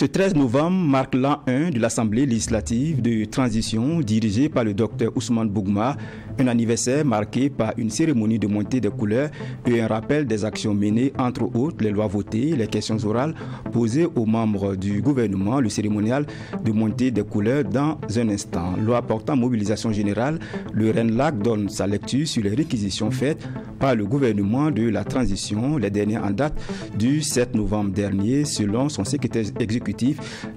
Ce 13 novembre marque l'an 1 de l'Assemblée législative de transition dirigée par le Dr Ousmane Bougouma, un anniversaire marqué par une cérémonie de montée des couleurs et un rappel des actions menées, entre autres les lois votées, les questions orales posées aux membres du gouvernement, le cérémonial de montée des couleurs dans un instant. Loi portant mobilisation générale, le RENLAC donne sa lecture sur les réquisitions faites par le gouvernement de la transition, les dernières en date du 7 novembre dernier. Selon son secrétaire exécutif,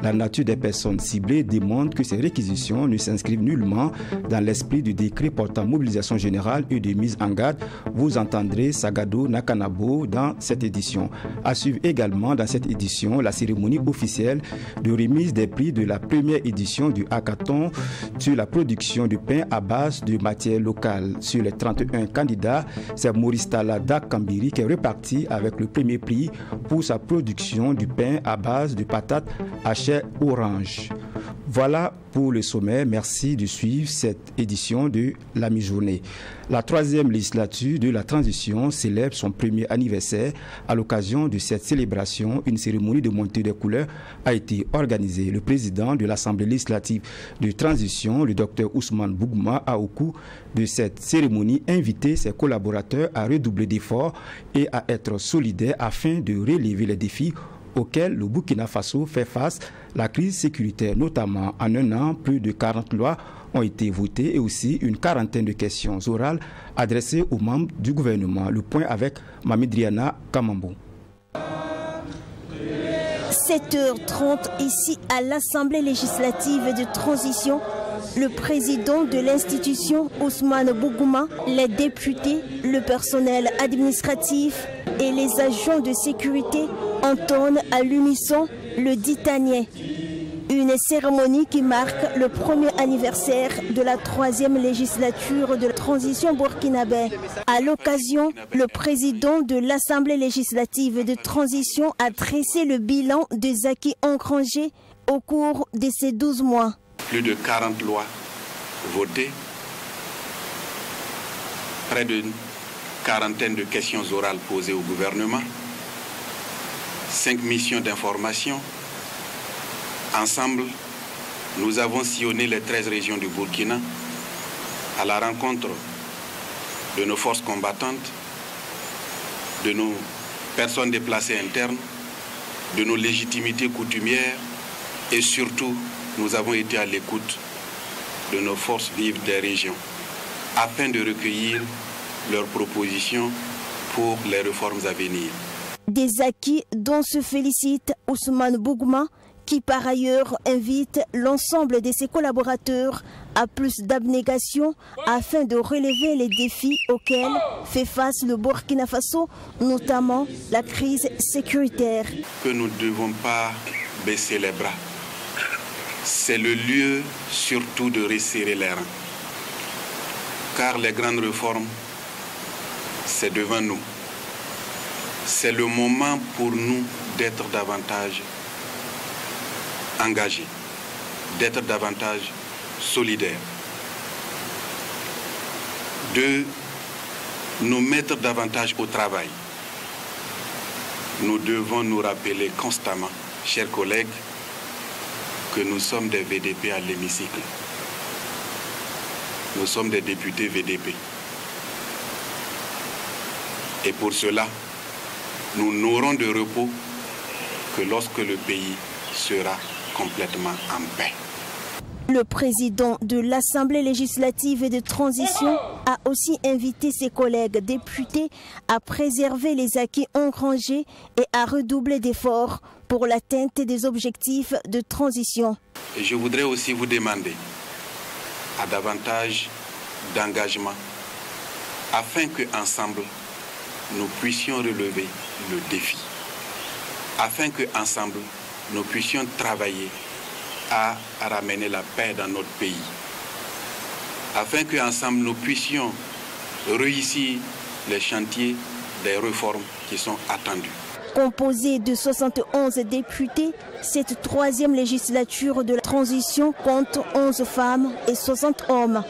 la nature des personnes ciblées démontre que ces réquisitions ne s'inscrivent nullement dans l'esprit du décret portant mobilisation générale et de mise en garde. Vous entendrez Sagado Nakanabo dans cette édition. À suivre également dans cette édition la cérémonie officielle de remise des prix de la première édition du hackathon sur la production de pain à base de matières locales. Sur les 31 candidats, c'est Maurice Tala Dakambiri qui est reparti avec le premier prix pour sa production du pain à base de patates à chair orange. Voilà pour le sommet. Merci de suivre cette édition de la mi-journée. La 3e législature de la transition célèbre son premier anniversaire. À l'occasion de cette célébration, une cérémonie de montée des couleurs a été organisée. Le président de l'Assemblée législative de transition, le Dr Ousmane Bougouma, a au cours de cette cérémonie invité ses collaborateurs à redoubler d'efforts et à être solidaires afin de relever les défis auxquels le Burkina Faso fait face, la crise sécuritaire notamment. En un an, plus de 40 lois ont été votées et aussi une quarantaine de questions orales adressées aux membres du gouvernement. Le point avec Mamidriana Kamambo. 7h30 ici à l'Assemblée législative de transition. Le président de l'institution, Ousmane Bougouma, les députés, le personnel administratif et les agents de sécurité entonnent à l'unisson le ditanier. Une cérémonie qui marque le premier anniversaire de la 3e législature de la transition burkinabé. À l'occasion, le président de l'Assemblée législative de transition a dressé le bilan des acquis engrangés au cours de ces 12 mois. Plus de 40 lois votées, près d'une quarantaine de questions orales posées au gouvernement, 5 missions d'information. Ensemble, nous avons sillonné les 13 régions du Burkina à la rencontre de nos forces combattantes, de nos personnes déplacées internes, de nos légitimités coutumières et surtout, nous avons été à l'écoute de nos forces vives des régions afin de recueillir leurs propositions pour les réformes à venir. Des acquis dont se félicite Ousmane Bougouma, qui par ailleurs invite l'ensemble de ses collaborateurs à plus d'abnégation afin de relever les défis auxquels fait face le Burkina Faso, notamment la crise sécuritaire. Que nous ne devons pas baisser les bras. C'est le lieu surtout de resserrer les reins. Car les grandes réformes, c'est devant nous. C'est le moment pour nous d'être davantage engagés, d'être davantage solidaires, de nous mettre davantage au travail. Nous devons nous rappeler constamment, chers collègues, que nous sommes des VDP à l'hémicycle. Nous sommes des députés VDP. Et pour cela, nous n'aurons de repos que lorsque le pays sera complètement en paix. Le président de l'Assemblée législative de transition a aussi invité ses collègues députés à préserver les acquis engrangés et à redoubler d'efforts pour l'atteinte des objectifs de transition. Et je voudrais aussi vous demander à davantage d'engagement afin qu'ensemble, nous puissions relever le défi, afin qu'ensemble, nous puissions travailler à ramener la paix dans notre pays. afin qu'ensemble nous puissions réussir les chantiers des réformes qui sont attendues. Composée de 71 députés, cette troisième législature de la transition compte 11 femmes et 60 hommes.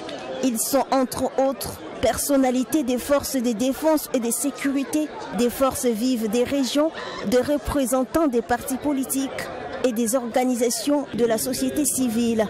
Ils sont entre autres personnalités des forces de défense et de sécurité, des forces vives des régions, des représentants des partis politiques et des organisations de la société civile.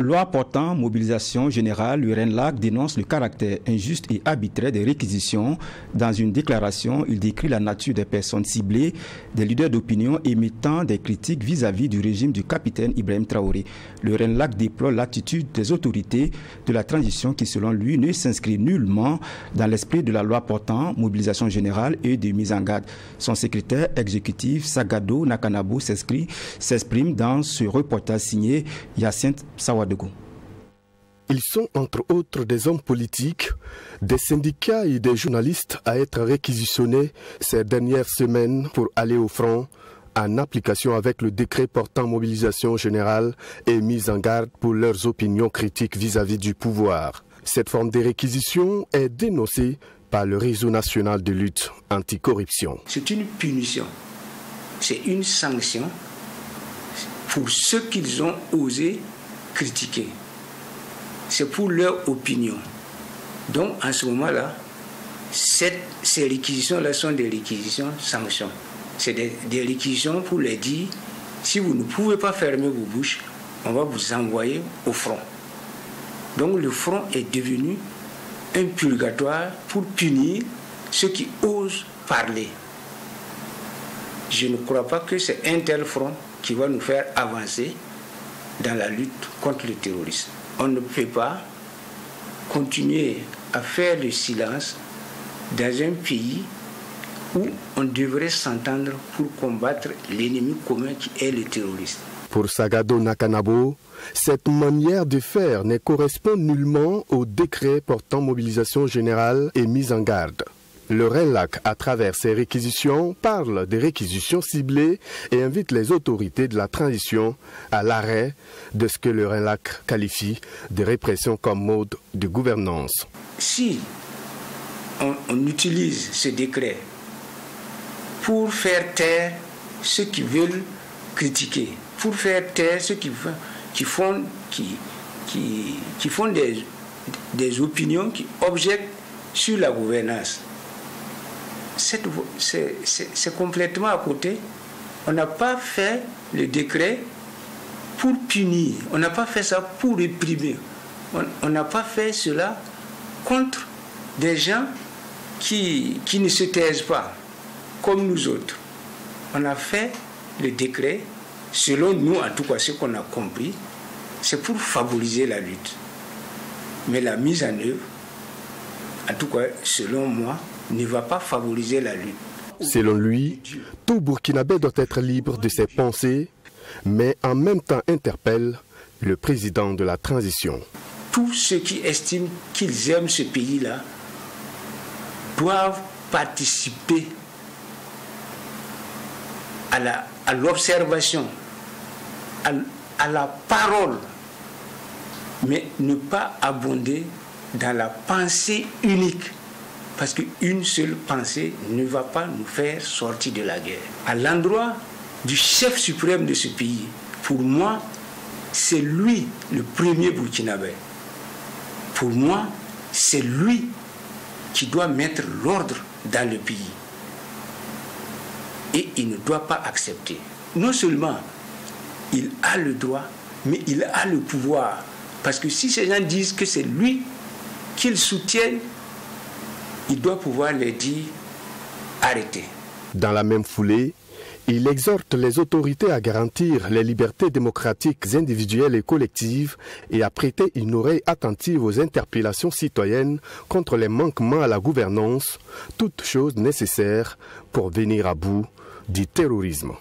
Loi portant mobilisation générale, le RENLAC dénonce le caractère injuste et arbitraire des réquisitions. Dans une déclaration, il décrit la nature des personnes ciblées, des leaders d'opinion émettant des critiques vis-à-vis du régime du capitaine Ibrahim Traoré. Le RENLAC déplore l'attitude des autorités de la transition qui, selon lui, ne s'inscrit nullement dans l'esprit de la loi portant mobilisation générale et de mise en garde. Son secrétaire exécutif, Sagado Nakanabo, s'exprime dans ce reportage signé Hyacinthe Sawadego. Ils sont entre autres des hommes politiques, des syndicats et des journalistes à être réquisitionnés ces dernières semaines pour aller au front en application avec le décret portant mobilisation générale et mise en garde pour leurs opinions critiques vis-à-vis du pouvoir. Cette forme de réquisition est dénoncée par le réseau national de lutte anticorruption. C'est une punition, c'est une sanction pour ceux qu'ils ont osé critiquer. C'est pour leur opinion. Donc, en ce moment-là, ces réquisitions-là sont des réquisitions sanctions. C'est des réquisitions pour les dire, si vous ne pouvez pas fermer vos bouches, on va vous envoyer au front. Donc, le front est devenu un purgatoire pour punir ceux qui osent parler. Je ne crois pas que c'est un tel front qui va nous faire avancer dans la lutte contre le terrorisme. On ne peut pas continuer à faire le silence dans un pays où on devrait s'entendre pour combattre l'ennemi commun qui est le terrorisme. Pour Sagado Nakanabo, cette manière de faire ne correspond nullement au décret portant mobilisation générale et mise en garde. Le RENLAC, à travers ses réquisitions, parle des réquisitions ciblées et invite les autorités de la transition à l'arrêt de ce que le RENLAC qualifie de répression comme mode de gouvernance. Si on utilise ce décret pour faire taire ceux qui veulent critiquer, pour faire taire ceux qui font des opinions qui objectent sur la gouvernance, c'est complètement à côté. On n'a pas fait le décret pour punir, on n'a pas fait ça pour réprimer, on n'a pas fait cela contre des gens qui ne se taisent pas, comme nous autres. On a fait le décret, selon nous, en tout cas ce qu'on a compris, c'est pour favoriser la lutte. Mais la mise en œuvre, en tout cas selon moi, ne va pas favoriser la lutte. Selon lui, tout Burkinabé doit être libre de ses pensées, mais en même temps interpelle le président de la transition. Tous ceux qui estiment qu'ils aiment ce pays-là doivent participer à l'observation, à la parole, mais ne pas abonder dans la pensée unique. Parce qu'une seule pensée ne va pas nous faire sortir de la guerre. À l'endroit du chef suprême de ce pays, pour moi, c'est lui le premier Burkinabé. Pour moi, c'est lui qui doit mettre l'ordre dans le pays. Et il ne doit pas accepter. Non seulement il a le droit, mais il a le pouvoir. Parce que si ces gens disent que c'est lui qu'ils soutiennent, il doit pouvoir les dire arrêtez. Dans la même foulée, il exhorte les autorités à garantir les libertés démocratiques individuelles et collectives et à prêter une oreille attentive aux interpellations citoyennes contre les manquements à la gouvernance, toutes choses nécessaires pour venir à bout du terrorisme.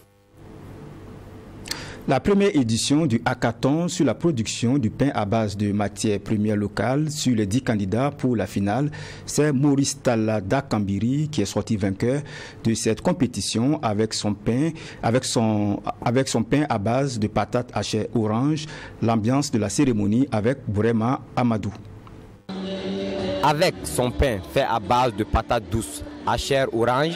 La première édition du hackathon sur la production du pain à base de matières premières locales sur les 10 candidats pour la finale, c'est Maurice Talla Dakambiri qui est sorti vainqueur de cette compétition avec son pain à base de patates hachées orange. L'ambiance de la cérémonie avec Bourema Amadou. Avec son pain fait à base de patates douces à chair orange,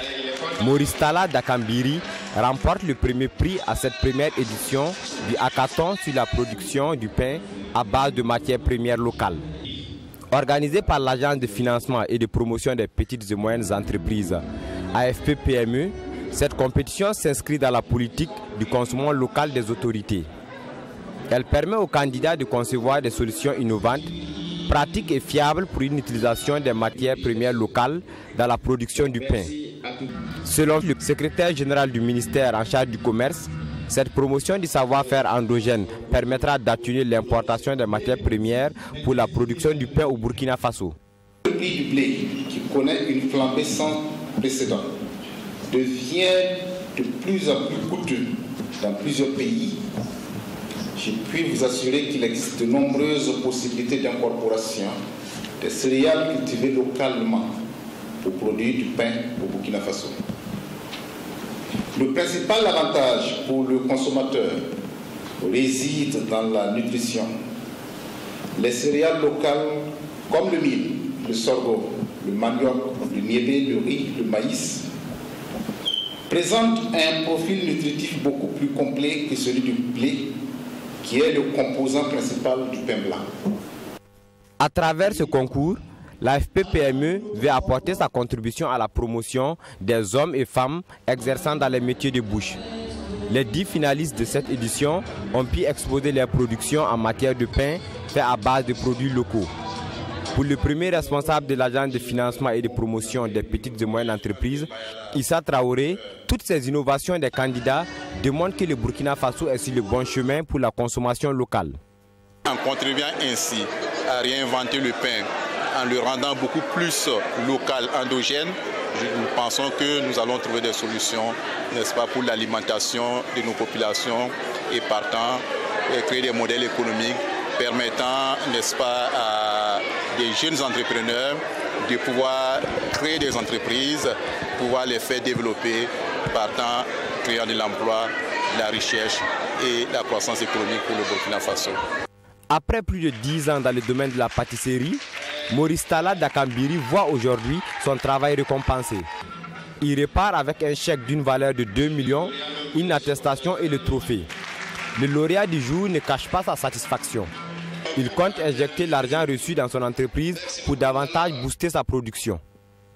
Maurice Talla Dakambiri remporte le premier prix à cette première édition du hackathon sur la production du pain à base de matières premières locales. Organisé par l'Agence de financement et de promotion des petites et moyennes entreprises AFP-PME, cette compétition s'inscrit dans la politique du consommation local des autorités. Elle permet aux candidats de concevoir des solutions innovantes, pratiques et fiables pour une utilisation des matières premières locales dans la production du pain. Selon le secrétaire général du ministère en charge du commerce, cette promotion du savoir-faire endogène permettra d'atténuer l'importation des matières premières pour la production du pain au Burkina Faso. Le prix du blé, qui connaît une flambée sans précédent, devient de plus en plus coûteux dans plusieurs pays. Je puis vous assurer qu'il existe de nombreuses possibilités d'incorporation des céréales cultivées localement pour produire du pain au Burkina Faso. Le principal avantage pour le consommateur réside dans la nutrition. Les céréales locales comme le mil, le sorgho, le manioc, le niébé, le riz, le maïs présentent un profil nutritif beaucoup plus complet que celui du blé, qui est le composant principal du pain blanc. À travers ce concours, l'AFP-PME veut apporter sa contribution à la promotion des hommes et femmes exerçant dans les métiers de bouche. Les 10 finalistes de cette édition ont pu exposer leurs productions en matière de pain fait à base de produits locaux. Pour le premier responsable de l'Agence de financement et de promotion des petites et moyennes entreprises, Issa Traoré, toutes ces innovations des candidats démontrent que le Burkina Faso est sur le bon chemin pour la consommation locale. En contribuant ainsi à réinventer le pain, en le rendant beaucoup plus local, endogène, nous pensons que nous allons trouver des solutions, n'est-ce pas, pour l'alimentation de nos populations et partant créer des modèles économiques permettant, n'est-ce pas, à des jeunes entrepreneurs de pouvoir créer des entreprises, pouvoir les faire développer, partant créant de l'emploi, de la recherche et la croissance économique pour le Burkina Faso. Après plus de 10 ans dans le domaine de la pâtisserie, Maurice Talla Dakambiri voit aujourd'hui son travail récompensé. Il repart avec un chèque d'une valeur de 2 millions, une attestation et le trophée. Le lauréat du jour ne cache pas sa satisfaction. Il compte injecter l'argent reçu dans son entreprise pour davantage booster sa production.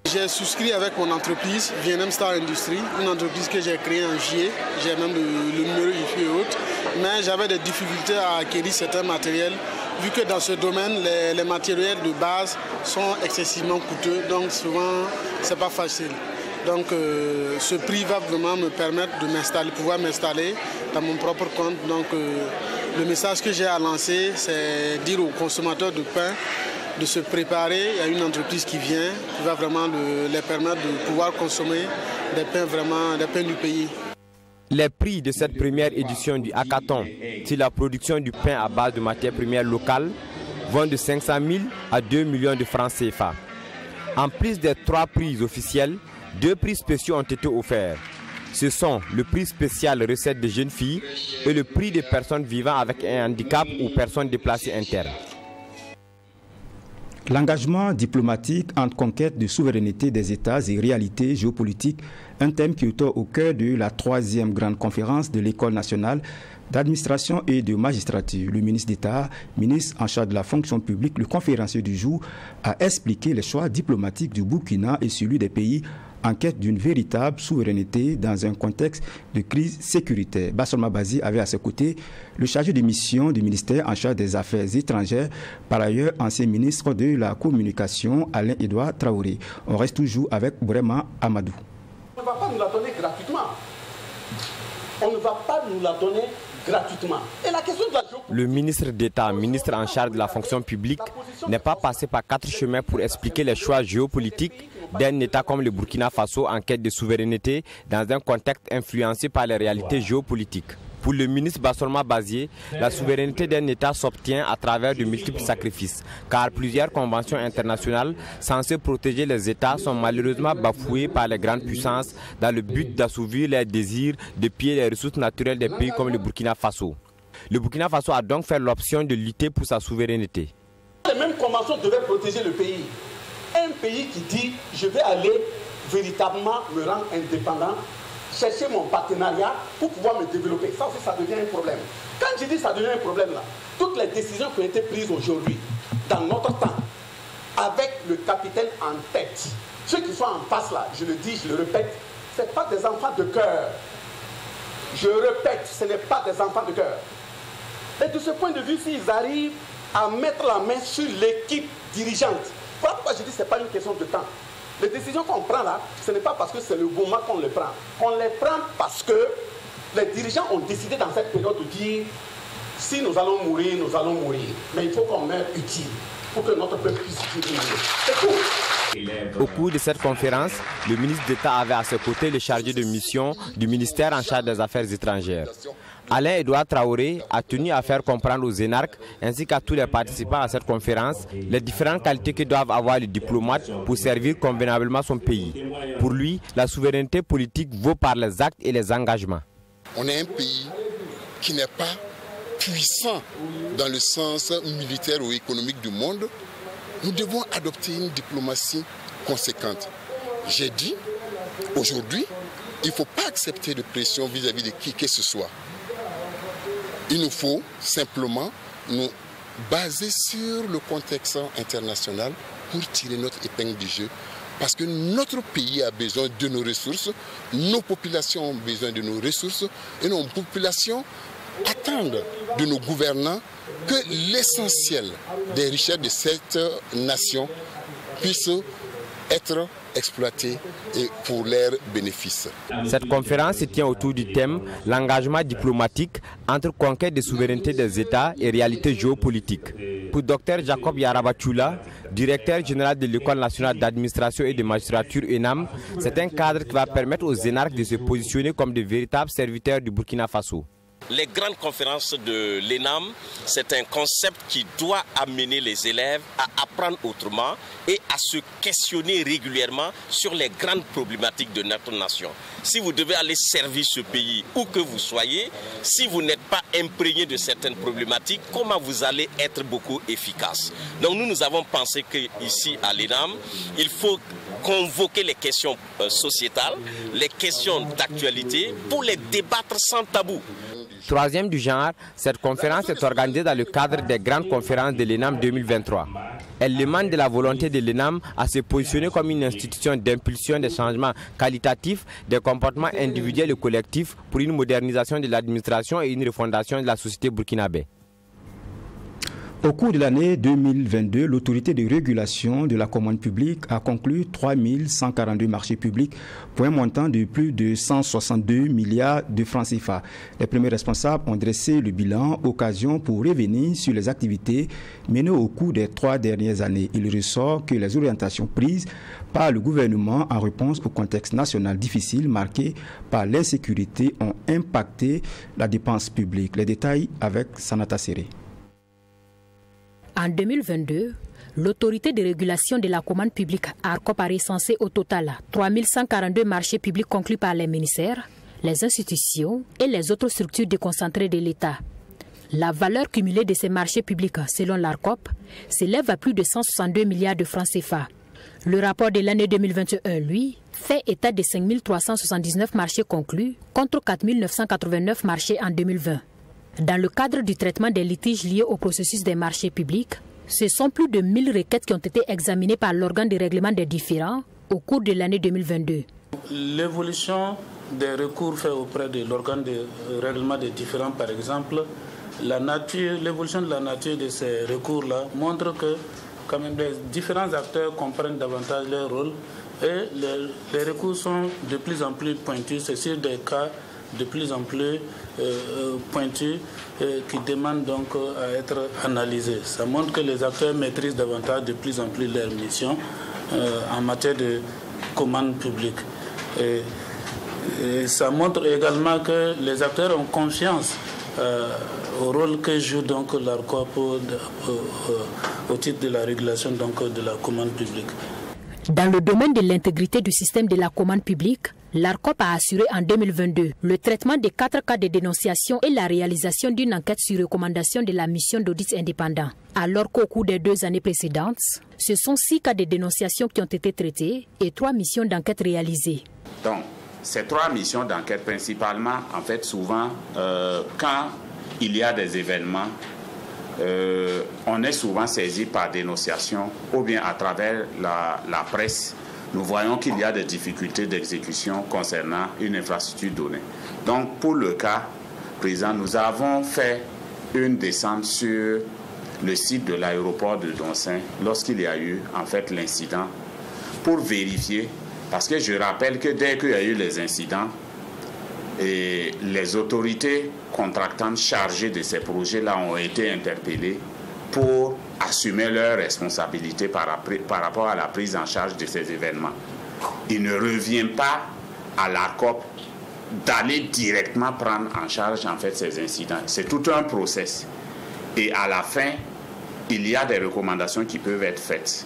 J'ai souscrit avec mon entreprise, VNM Star Industries, une entreprise que j'ai créée en juillet. J'ai même le numéro IFI et autres. Mais j'avais des difficultés à acquérir certains matériels, vu que dans ce domaine, les matériels de base sont excessivement coûteux, donc souvent, c'est pas facile. Donc ce prix va vraiment me permettre de pouvoir m'installer dans mon propre compte. Donc le message que j'ai à lancer, c'est dire aux consommateurs de pain de se préparer. Il y a une entreprise qui vient, qui va vraiment les permettre de pouvoir consommer des pains du pays. Les prix de cette première édition du hackathon sur la production du pain à base de matières premières locales vont de 500 000 à 2 millions de francs CFA. En plus des 3 prix officiels, 2 prix spéciaux ont été offerts. Ce sont le prix spécial recette des jeunes filles et le prix des personnes vivant avec un handicap ou personnes déplacées internes. L'engagement diplomatique en conquête de souveraineté des États et réalités géopolitiques, un thème qui est au cœur de la 3e grande conférence de l'École nationale d'administration et de magistrature. Le ministre d'État, ministre en charge de la fonction publique, le conférencier du jour, a expliqué les choix diplomatiques du Burkina et celui des pays en quête d'une véritable souveraineté dans un contexte de crise sécuritaire. Bassolma Bazi avait à ses côtés le chargé de mission du ministère en charge des Affaires étrangères, par ailleurs ancien ministre de la Communication, Alain-Edouard Traoré. On reste toujours avec Bourema Amadou. On ne va pas nous la donner gratuitement. On ne va pas nous la donner gratuitement. Et la question de la Le ministre d'État, ministre en charge de la fonction publique, n'est pas passé par 4 chemins pour expliquer les choix géopolitiques d'un État comme le Burkina Faso en quête de souveraineté dans un contexte influencé par les réalités géopolitiques. Pour le ministre Bassorma Bazié, la souveraineté d'un État s'obtient à travers de multiples sacrifices, car plusieurs conventions internationales censées protéger les États sont malheureusement bafouées par les grandes puissances dans le but d'assouvir les désirs de piller les ressources naturelles des pays comme le Burkina Faso. Le Burkina Faso a donc fait l'option de lutter pour sa souveraineté. Les mêmes conventions devaient protéger le pays. Un pays qui dit « je vais aller véritablement me rendre indépendant, chercher mon partenariat pour pouvoir me développer ». Ça aussi, ça devient un problème. Quand je dis ça devient un problème là, toutes les décisions qui ont été prises aujourd'hui, dans notre temps, avec le capitaine en tête, ceux qui sont en face là, je le dis, je le répète, ce n'est pas des enfants de cœur. Je répète, ce n'est pas des enfants de cœur. Et de ce point de vue, s'ils arrivent à mettre la main sur l'équipe dirigeante, voilà pourquoi je dis que ce n'est pas une question de temps. Les décisions qu'on prend là, ce n'est pas parce que c'est le moment qu'on les prend. On les prend parce que les dirigeants ont décidé dans cette période de dire si nous allons mourir, nous allons mourir. Mais il faut qu'on meure utile pour que notre peuple puisse vivre. C'est tout. Au cours de cette conférence, le ministre d'État avait à ses côtés le chargé de mission du ministère en charge des Affaires étrangères. Alain-Edouard Traoré a tenu à faire comprendre aux énarques ainsi qu'à tous les participants à cette conférence les différentes qualités que doivent avoir les diplomates pour servir convenablement son pays. Pour lui, la souveraineté politique vaut par les actes et les engagements. On est un pays qui n'est pas puissant dans le sens militaire ou économique du monde. Nous devons adopter une diplomatie conséquente. J'ai dit, aujourd'hui, il ne faut pas accepter de pression vis-à-vis de qui que ce soit. Il nous faut simplement nous baser sur le contexte international pour tirer notre épingle du jeu. Parce que notre pays a besoin de nos ressources, nos populations ont besoin de nos ressources et nos populations attendent de nos gouvernants que l'essentiel des richesses de cette nation puisse être exploité et pour leurs bénéfices. Cette conférence se tient autour du thème « L'engagement diplomatique entre conquête de souveraineté des États et réalité géopolitique ». Pour Dr Jacob Yarabachula, directeur général de l'École nationale d'administration et de magistrature ENAM, c'est un cadre qui va permettre aux énarques de se positionner comme de véritables serviteurs du Burkina Faso. Les grandes conférences de l'ENAM, c'est un concept qui doit amener les élèves à apprendre autrement et à se questionner régulièrement sur les grandes problématiques de notre nation. Si vous devez aller servir ce pays où que vous soyez, si vous n'êtes pas imprégné de certaines problématiques, comment vous allez être beaucoup efficace? Donc nous avons pensé qu'ici à l'ENAM, il faut convoquer les questions sociétales, les questions d'actualité pour les débattre sans tabou. Troisième du genre, cette conférence est organisée dans le cadre des grandes conférences de l'ENAM 2023. Elle demande de la volonté de l'ENAM à se positionner comme une institution d'impulsion des changements qualitatifs des comportements individuels et collectifs pour une modernisation de l'administration et une refondation de la société burkinabé. Au cours de l'année 2022, l'autorité de régulation de la commande publique a conclu 3142 marchés publics pour un montant de plus de 162 milliards de francs CFA. Les premiers responsables ont dressé le bilan, occasion pour revenir sur les activités menées au cours des 3 dernières années. Il ressort que les orientations prises par le gouvernement en réponse au contexte national difficile marqué par l'insécurité ont impacté la dépense publique. Les détails avec Sanata Seré. En 2022, l'autorité de régulation de la commande publique ARCOP a recensé au total 3142 marchés publics conclus par les ministères, les institutions et les autres structures déconcentrées de l'État. La valeur cumulée de ces marchés publics, selon l'ARCOP, s'élève à plus de 162 milliards de francs CFA. Le rapport de l'année 2021, lui, fait état de 5 379 marchés conclus contre 4 989 marchés en 2020. Dans le cadre du traitement des litiges liés au processus des marchés publics, ce sont plus de 1000 requêtes qui ont été examinées par l'organe de règlement des différends au cours de l'année 2022. L'évolution des recours faits auprès de l'organe de règlement des différends, par exemple, l'évolution de la nature de ces recours-là montre que quand même, les différents acteurs comprennent davantage leur rôle et les recours sont de plus en plus pointus. C'est sur des cas de plus en plus pointus qui demandent donc à être analysés. Ça montre que les acteurs maîtrisent davantage de plus en plus leur mission en matière de commande publique. Et ça montre également que les acteurs ont confiance au rôle que joue donc l'ARCOP au titre de la régulation donc, de la commande publique. Dans le domaine de l'intégrité du système de la commande publique, l'ARCOP a assuré en 2022 le traitement des 4 cas de dénonciation et la réalisation d'une enquête sur recommandation de la mission d'audit indépendant. Alors qu'au cours des 2 années précédentes, ce sont 6 cas de dénonciation qui ont été traités et 3 missions d'enquête réalisées. Donc, ces 3 missions d'enquête, principalement, en fait, souvent, quand il y a des événements, on est souvent saisi par dénonciation ou bien à travers la presse. Nous voyons qu'il y a des difficultés d'exécution concernant une infrastructure donnée. Donc, pour le cas présent, nous avons fait une descente sur le site de l'aéroport de Doncin lorsqu'il y a eu, en fait, l'incident pour vérifier. Parce que je rappelle que dès qu'il y a eu les incidents, et les autorités contractantes chargées de ces projets-là ont été interpellées pour assumer leurs responsabilités par rapport à la prise en charge de ces événements. Il ne revient pas à l'ARCOP d'aller directement prendre en charge en fait ces incidents. C'est tout un process. Et à la fin, il y a des recommandations qui peuvent être faites.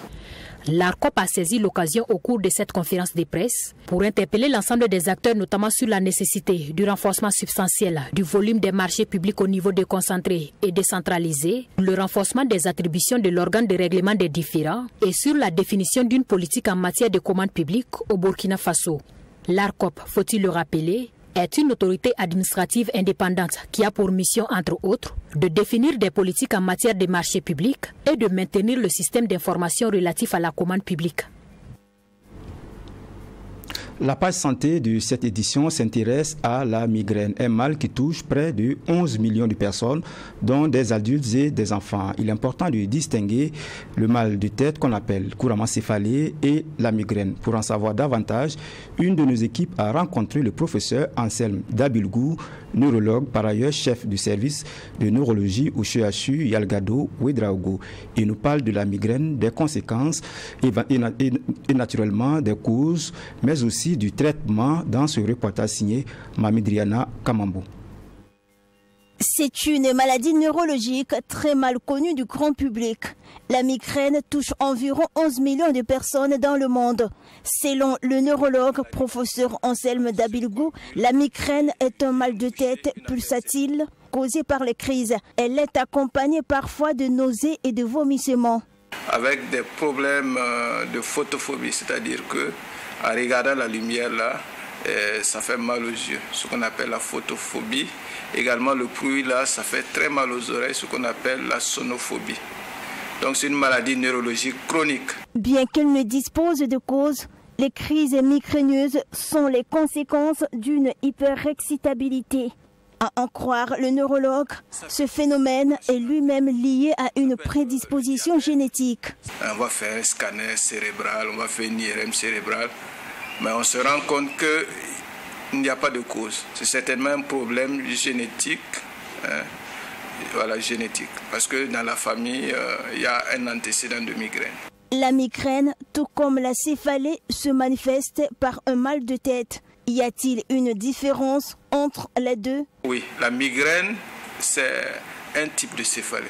L'ARCOP a saisi l'occasion au cours de cette conférence de presse pour interpeller l'ensemble des acteurs, notamment sur la nécessité du renforcement substantiel du volume des marchés publics au niveau déconcentré et décentralisé, le renforcement des attributions de l'organe de règlement des différends et sur la définition d'une politique en matière de commande publique au Burkina Faso. L'ARCOP, faut-il le rappeler, est une autorité administrative indépendante qui a pour mission, entre autres, de définir des politiques en matière de marchés publics et de maintenir le système d'information relatif à la commande publique. La page santé de cette édition s'intéresse à la migraine, un mal qui touche près de 11 millions de personnes, dont des adultes et des enfants. Il est important de distinguer le mal de tête qu'on appelle couramment céphalée et la migraine. Pour en savoir davantage, une de nos équipes a rencontré le professeur Anselme Dabilgou, neurologue, par ailleurs chef du service de neurologie au CHU Yalgado Ouedraogo. Il nous parle de la migraine, des conséquences et naturellement des causes, mais aussi du traitement dans ce reportage signé Mamidriana Kamambo. C'est une maladie neurologique très mal connue du grand public. La migraine touche environ 11 millions de personnes dans le monde. Selon le neurologue professeur Anselme Dabilgou, la migraine est un mal de tête pulsatile causé par les crises. Elle est accompagnée parfois de nausées et de vomissements. Avec des problèmes de photophobie, c'est-à-dire que en regardant la lumière là, ça fait mal aux yeux, ce qu'on appelle la photophobie. Également le bruit là, ça fait très mal aux oreilles, ce qu'on appelle la sonophobie. Donc c'est une maladie neurologique chronique. Bien qu'elle ne dispose de cause, les crises migraineuses sont les conséquences d'une hyperexcitabilité. À en croire le neurologue, ce phénomène est lui-même lié à une prédisposition génétique. On va faire un scanner cérébral, on va faire une IRM cérébrale, mais on se rend compte qu'il n'y a pas de cause. C'est certainement un problème génétique, génétique, parce que dans la famille, il y a un antécédent de migraine. La migraine, tout comme la céphalée, se manifeste par un mal de tête. Y a-t-il une différence entre les deux? Oui, la migraine, c'est un type de céphalée.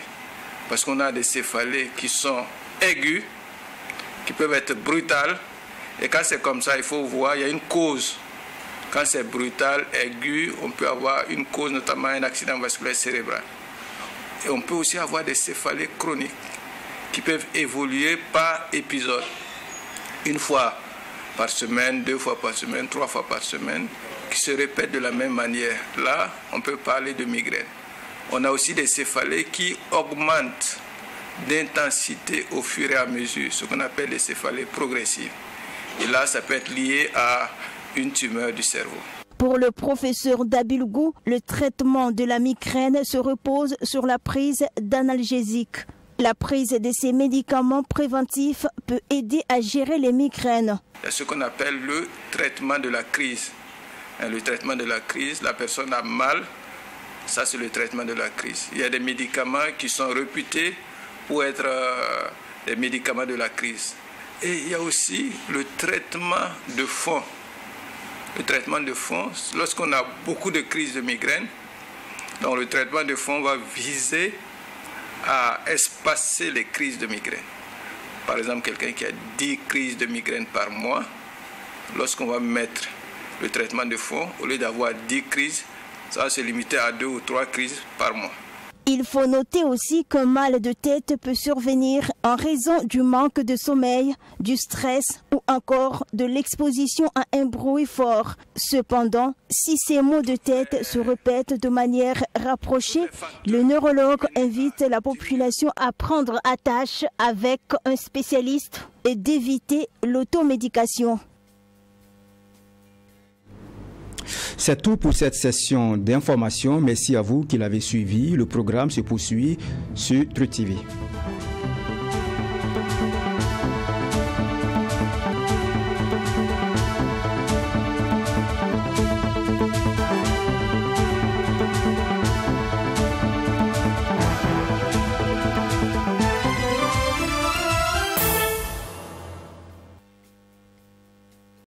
Parce qu'on a des céphalées qui sont aiguës, qui peuvent être brutales. Et quand c'est comme ça, il faut voir, il y a une cause. Quand c'est brutal, aigu, on peut avoir une cause, notamment un accident vasculaire cérébral. Et on peut aussi avoir des céphalées chroniques qui peuvent évoluer par épisode. Une fois par semaine, 2 fois par semaine, 3 fois par semaine, qui se répètent de la même manière. Là, on peut parler de migraine. On a aussi des céphalées qui augmentent d'intensité au fur et à mesure, ce qu'on appelle les céphalées progressives. Et là, ça peut être lié à une tumeur du cerveau. Pour le professeur Dabilgou, le traitement de la migraine se repose sur la prise d'analgésiques. La prise de ces médicaments préventifs peut aider à gérer les migraines. Il y a ce qu'on appelle le traitement de la crise. Le traitement de la crise, la personne a mal, ça c'est le traitement de la crise. Il y a des médicaments qui sont réputés pour être des médicaments de la crise. Et il y a aussi le traitement de fond. le traitement de fond, lorsqu'on a beaucoup de crises de migraine, donc le traitement de fond va viser à espacer les crises de migraine. Par exemple, quelqu'un qui a 10 crises de migraine par mois, lorsqu'on va mettre le traitement de fond, au lieu d'avoir 10 crises, ça va se limiter à 2 ou 3 crises par mois. Il faut noter aussi qu'un mal de tête peut survenir en raison du manque de sommeil, du stress ou encore de l'exposition à un bruit fort. Cependant, si ces maux de tête se répètent de manière rapprochée, le neurologue invite la population à prendre attache avec un spécialiste et d'éviter l'automédication. C'est tout pour cette session d'information. Merci à vous qui l'avez suivi. Le programme se poursuit sur Truth TV.